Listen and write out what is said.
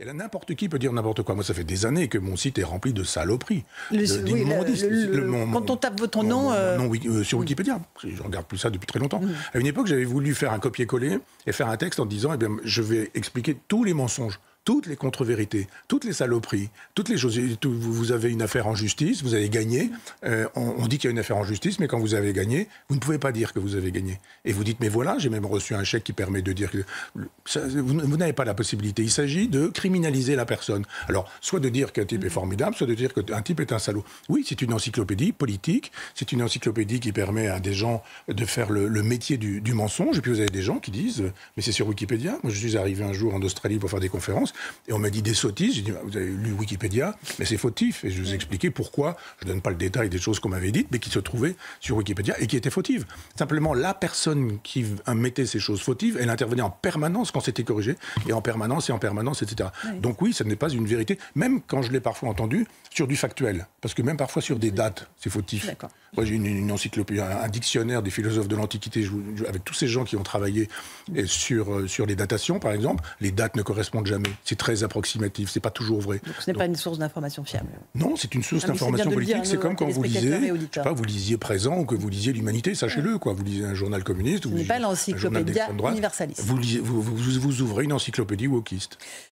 Et là, n'importe qui peut dire n'importe quoi. Moi, ça fait des années que mon site est rempli de saloperies. Quand on tape votre nom... sur Wikipédia. Je regarde plus ça depuis très longtemps. À une époque, j'avais voulu faire un copier-coller et faire un texte en disant, je vais expliquer tous les mensonges, toutes les contre-vérités, toutes les saloperies, toutes les choses. Vous avez une affaire en justice, vous avez gagné. On dit qu'il y a une affaire en justice, mais quand vous avez gagné, vous ne pouvez pas dire que vous avez gagné. Et vous dites, mais voilà, j'ai même reçu un chèque qui permet de dire que... vous n'avez pas la possibilité. Il s'agit de criminaliser la personne. Alors, soit de dire qu'un type est formidable, soit de dire qu'un type est un salaud. Oui, c'est une encyclopédie politique, c'est une encyclopédie qui permet à des gens de faire le métier du mensonge. Et puis vous avez des gens qui disent, mais c'est sur Wikipédia. Moi, je suis arrivé un jour en Australie pour faire des conférences, et on m'a dit des sottises. J'ai dit, vous avez lu Wikipédia, mais c'est fautif. Et je vous ai expliqué pourquoi, je ne donne pas le détail des choses qu'on m'avait dites, mais qui se trouvaient sur Wikipédia et qui étaient fautives. Simplement, la personne qui mettait ces choses fautives, elle intervenait en permanence quand c'était corrigé, et en permanence, etc. Oui. Donc oui, ça n'est pas une vérité, même quand je l'ai parfois entendu sur du factuel. Parce que même parfois sur des dates, c'est fautif. Moi, j'ai une encyclopédie, un dictionnaire des philosophes de l'Antiquité, avec tous ces gens qui ont travaillé sur les datations, par exemple. Les dates ne correspondent jamais. C'est très approximatif, c'est pas toujours vrai. Donc ce n'est pas une source d'information fiable. Non, c'est une source d'information politique. C'est comme quand vous lisez, vous lisiez Présent ou que vous lisiez l'Humanité, sachez-le, quoi. Vous lisez un journal communiste. Ce n'est pas l'encyclopédia universaliste. Vous ouvrez une encyclopédie wokiste.